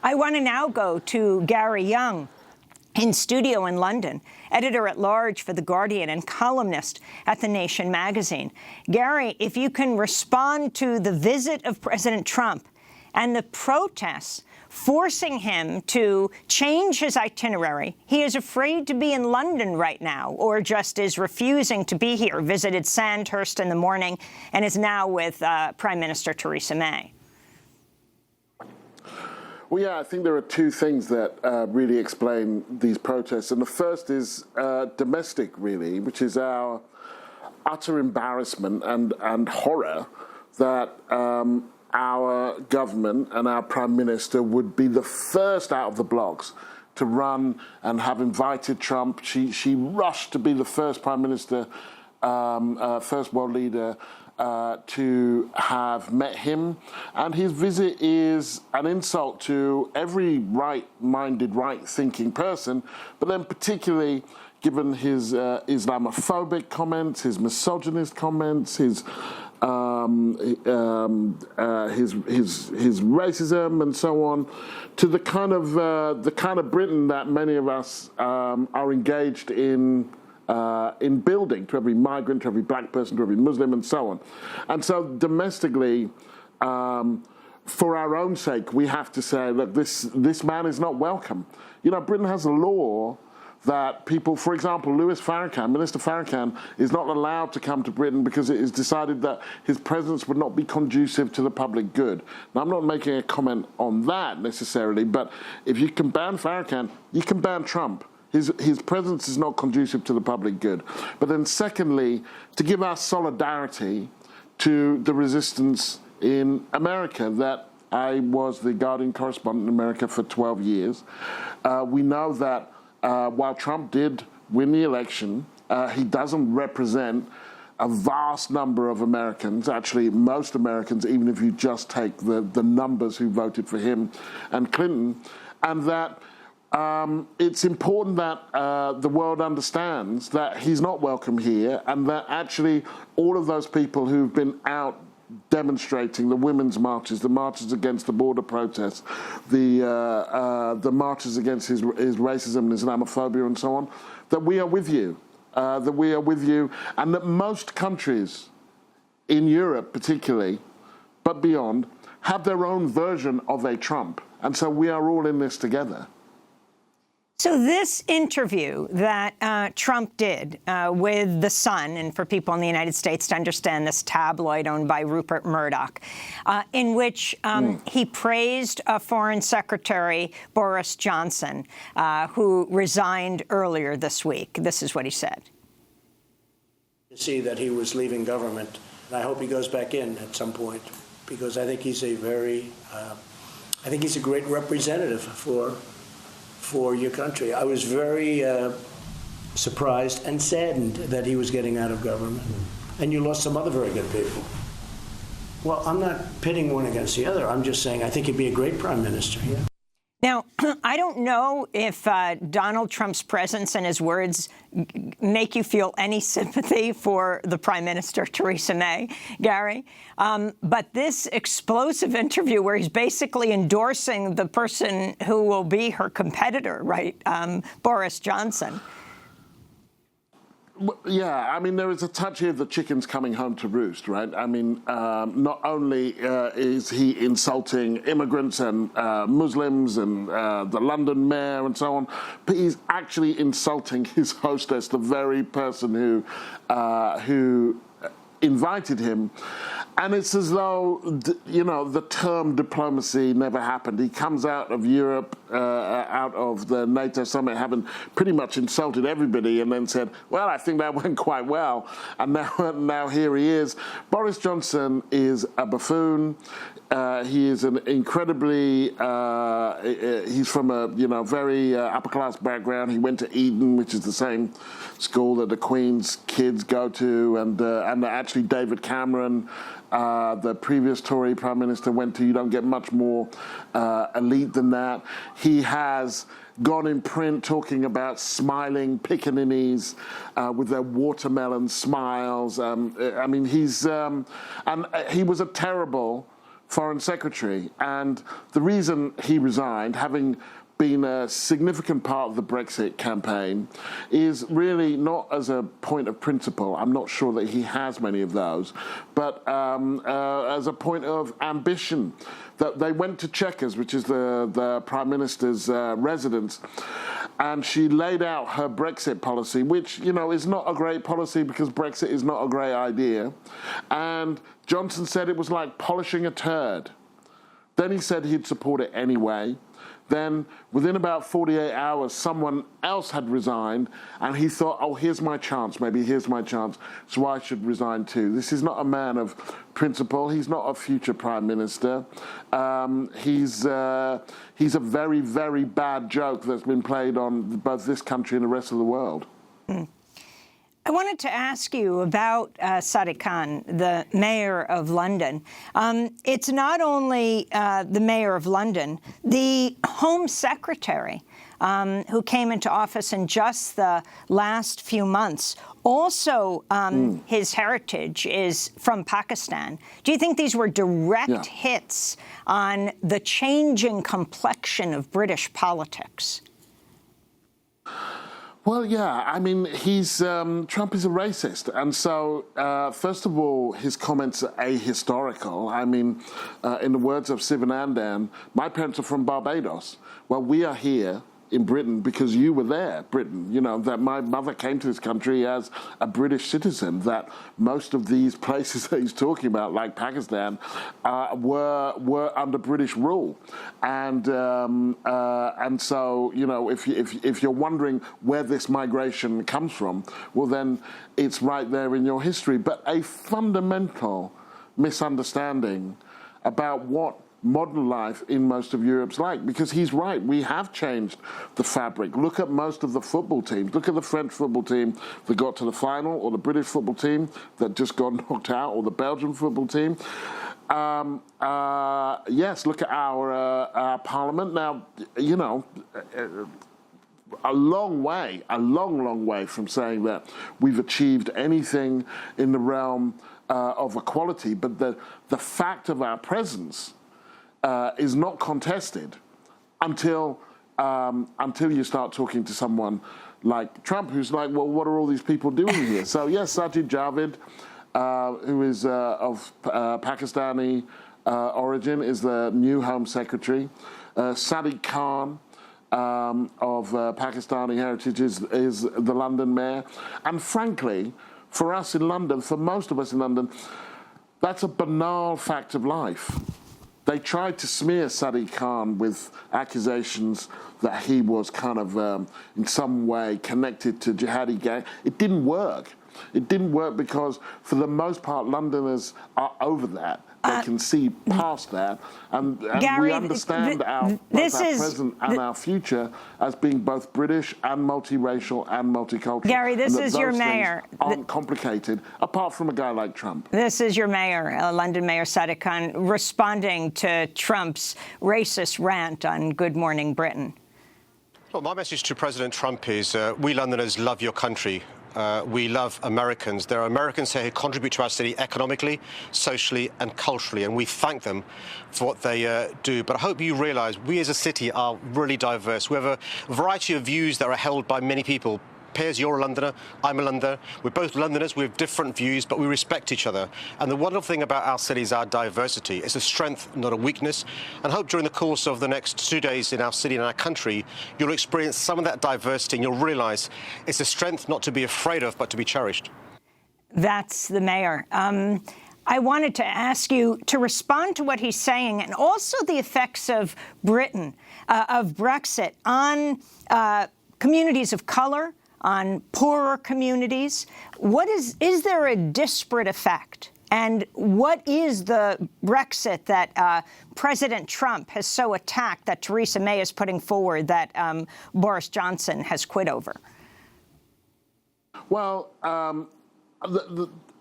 I want to now go to Gary Young in studio in London, editor-at-large for The Guardian and columnist at The Nation magazine. Gary, if you can respond to the visit of President Trump and the protests forcing him to change his itinerary. He is afraid to be in London right now, or just is refusing to be here, visited Sandhurst in the morning, and is now with Prime Minister Theresa May. Well, yeah, I think there are two things that really explain these protests. And the first is domestic, really, which is our utter embarrassment and horror that our government and our Prime Minister would be the first out of the blocks to run and have invited Trump. She rushed to be the first Prime Minister, first world leader to have met him. And his visit is an insult to every right-minded, right-thinking person, but then particularly given his Islamophobic comments, his misogynist comments, his racism and so on, to the kind of Britain that many of us are engaged in building, to every migrant, to every black person, to every Muslim, and so on. And so domestically, for our own sake, we have to say, look, this man is not welcome. You know, Britain has a law that people, for example, Minister Farrakhan, is not allowed to come to Britain because it is decided that his presence would not be conducive to the public good. Now, I'm not making a comment on that necessarily, but if you can ban Farrakhan, you can ban Trump. His presence is not conducive to the public good. But then secondly, to give our solidarity to the resistance in America, that I was the Guardian correspondent in America for 12 years. We know that while Trump did win the election, he doesn't represent a vast number of Americans, actually most Americans, even if you just take the numbers who voted for him and Clinton, and that it's important that the world understands that he's not welcome here, and that actually all of those people who've been out demonstrating, the women's marches, the marches against the border protests, the marches against his racism and Islamophobia and so on, that we are with you, and that most countries in Europe particularly, but beyond, have their own version of a Trump. And so we are all in this together. So this interview that Trump did with The Sun, and for people in the United States to understand, this tabloid owned by Rupert Murdoch, in which he praised Foreign Secretary Boris Johnson, who resigned earlier this week. This is what he said. To see that he was leaving government, and I hope he goes back in at some point, because I think he's a great representative for your country. I was very surprised and saddened that he was getting out of government. And you lost some other very good people. Well, I'm not pitting one against the other. I'm just saying I think he'd be a great prime minister. Yeah. Now, I don't know if Donald Trump's presence and his words make you feel any sympathy for the Prime Minister, Theresa May, Gary, but this explosive interview where he's basically endorsing the person who will be her competitor, right, Boris Johnson. Yeah, I mean, there is a touch here of the chickens coming home to roost, right? I mean, not only is he insulting immigrants and Muslims and the London mayor and so on, but he's actually insulting his hostess, the very person who invited him. And it's as though, you know, the term diplomacy never happened. He comes out of Europe, out of the NATO summit, having pretty much insulted everybody, and then said, well, I think that went quite well. And now here he is. Boris Johnson is a buffoon. He is an incredibly, he's from a, very upper-class background. He went to Eton, which is the same school that the Queen's kids go to, and actually David Cameron, the previous Tory Prime Minister, went to. You don't get much more elite than that. He has gone in print talking about smiling pickaninnies with their watermelon smiles. I mean, and he was a terrible foreign secretary. And the reason he resigned, having been a significant part of the Brexit campaign, is really not as a point of principle. I'm not sure that he has many of those, but as a point of ambition. That they went to Chequers, which is the Prime Minister's residence, and she laid out her Brexit policy, which, you know, is not a great policy because Brexit is not a great idea. And Johnson said it was like polishing a turd. Then he said he'd support it anyway. Then, within about 48 hours, someone else had resigned, and he thought, oh, here's my chance, maybe here's my chance, so I should resign too. This is not a man of principle. He's not a future prime minister. He's a very, very bad joke that's been played on both this country and the rest of the world. I wanted to ask you about Sadiq Khan, the mayor of London. It's not only the mayor of London, the Home Secretary, who came into office in just the last few months. Also, his heritage is from Pakistan. Do you think these were direct hits on the changing complexion of British politics? Well, yeah, I mean, Trump is a racist. And so, first of all, his comments are ahistorical. I mean, in the words of Sivanandan, my parents are from Barbados. Well, we are here in Britain because you were there, Britain. You know, that my mother came to this country as a British citizen, that most of these places that he's talking about, like Pakistan, were under British rule. And so, you know, if you're wondering where this migration comes from, well, then it's right there in your history. But a fundamental misunderstanding about what modern life in most of Europe's like, because he's right, we have changed the fabric. Look at most of the football teams. Look at the French football team that got to the final, or the British football team that just got knocked out, or the Belgian football team. Yes, look at our parliament. Now, you know, a long way from saying that we've achieved anything in the realm of equality, but the fact of our presence is not contested until you start talking to someone like Trump, who's like, well, what are all these people doing here? So yes, Sajid Javid, who is of Pakistani origin, is the new Home Secretary. Sadiq Khan, of Pakistani heritage, is the London mayor. And frankly, for us in London, for most of us in London, that's a banal fact of life. They tried to smear Sadiq Khan with accusations that he was kind of, in some way, connected to jihadi gang. It didn't work. It didn't work because, for the most part, Londoners are over that. They can see past that, and Gary, we understand our present and our future as being both British and multiracial and multicultural. Gary, this is your mayor. Aren't complicated, apart from a guy like Trump. This is your mayor, London Mayor Sadiq Khan, responding to Trump's racist rant on Good Morning Britain. Well, my message to President Trump is we Londoners love your country. We love Americans. There are Americans here who contribute to our city economically, socially and culturally, and we thank them for what they do. But I hope you realise we as a city are really diverse. We have a variety of views that are held by many people. Piers, you're a Londoner, I'm a Londoner. We're both Londoners, we have different views, but we respect each other. And the wonderful thing about our city is our diversity. It's a strength, not a weakness. And I hope during the course of the next 2 days in our city and our country, you'll experience some of that diversity and you'll realise it's a strength not to be afraid of, but to be cherished. That's the mayor. I wanted to ask you to respond to what he's saying, and also the effects of Britain, of Brexit, on communities of colour, on poorer communities. Is there a disparate effect? And what is the Brexit that President Trump has so attacked that Theresa May is putting forward that Boris Johnson has quit over? Well,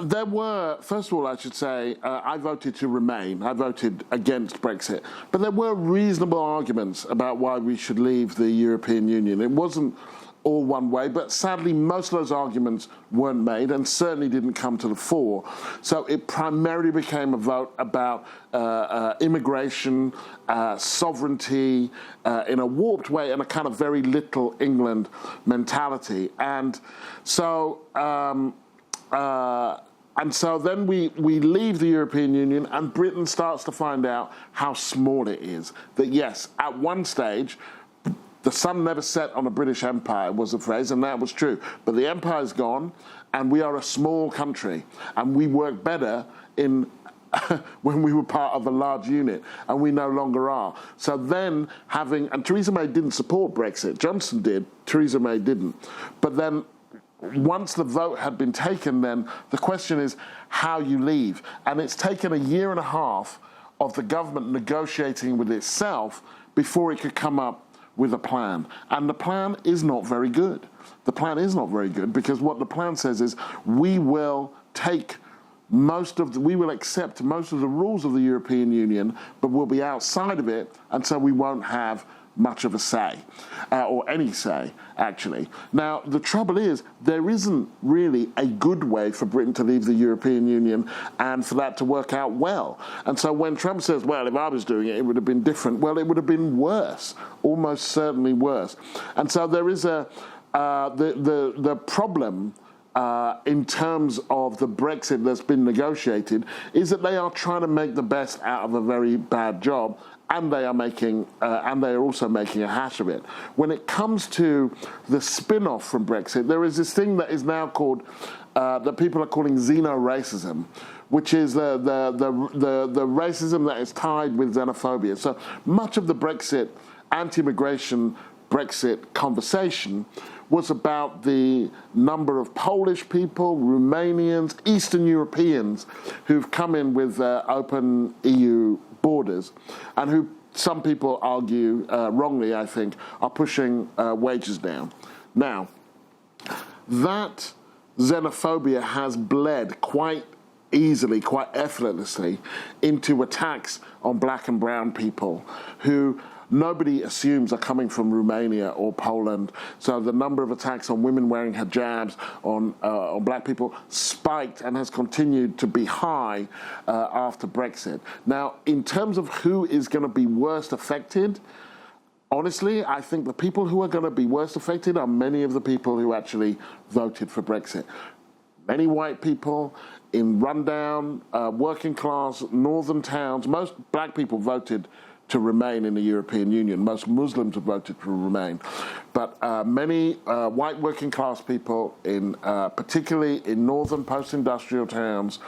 there were, first of all, I should say, I voted to remain. I voted against Brexit. But there were reasonable arguments about why we should leave the European Union. It wasn't all one way, but sadly most of those arguments weren't made and certainly didn't come to the fore. So it primarily became a vote about immigration, sovereignty, in a warped way, and a kind of very little England mentality. And so then we leave the European Union, and Britain starts to find out how small it is. That yes, at one stage, the sun never set on a British empire was the phrase, and that was true. But the empire's gone, and we are a small country, and we work better in when we were part of a large unit, and we no longer are. So then and Theresa May didn't support Brexit. Johnson did, Theresa May didn't. But then once the vote had been taken, then the question is how you leave. And it's taken a year and a half of the government negotiating with itself before it could come up with a plan. And the plan is not very good. The plan is not very good because what the plan says is we will accept most of the rules of the European Union, but we'll be outside of it, and so we won't have much of a say, or any say, actually. Now, the trouble is, there isn't really a good way for Britain to leave the European Union and for that to work out well. And so when Trump says, well, if I was doing it, it would have been different, well, it would have been worse, almost certainly worse. And so there is the problem in terms of the Brexit that's been negotiated is that they are trying to make the best out of a very bad job, and they are also making a hash of it. When it comes to the spin-off from Brexit, there is this thing that is now called that people are calling xeno-racism, which is the racism that is tied with xenophobia. So much of the Brexit, anti-immigration Brexit conversation was about the number of Polish people, Romanians, Eastern Europeans who've come in with open EU borders, and who some people argue, wrongly I think, are pushing wages down. Now, that xenophobia has bled quite easily, quite effortlessly, into attacks on black and brown people who nobody assumes are coming from Romania or Poland. So the number of attacks on women wearing hijabs, on black people, spiked and has continued to be high after Brexit. Now, in terms of who is going to be worst affected, honestly, I think the people who are going to be worst affected are many of the people who actually voted for Brexit. Many white people in rundown, working class, northern towns. Most black people voted to remain in the European Union. Most Muslims have voted to remain. But many white working class people, particularly in northern post-industrial towns,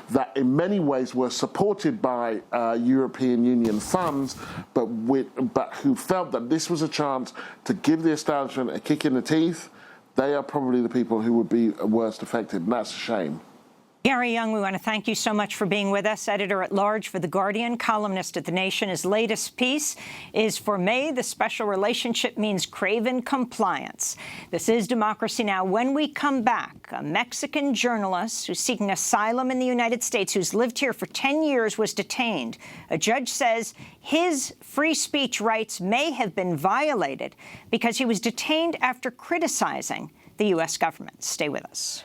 that in many ways were supported by European Union funds, but who felt that this was a chance to give the establishment a kick in the teeth, they are probably the people who would be worst affected, and that's a shame. Gary Young, we want to thank you so much for being with us, editor-at-large for The Guardian, columnist at The Nation. His latest piece is For May, the special relationship means craven compliance. This is Democracy Now! When we come back, a Mexican journalist who's seeking asylum in the United States, who's lived here for 10 years, was detained. A judge says his free speech rights may have been violated because he was detained after criticizing the U.S. government. Stay with us.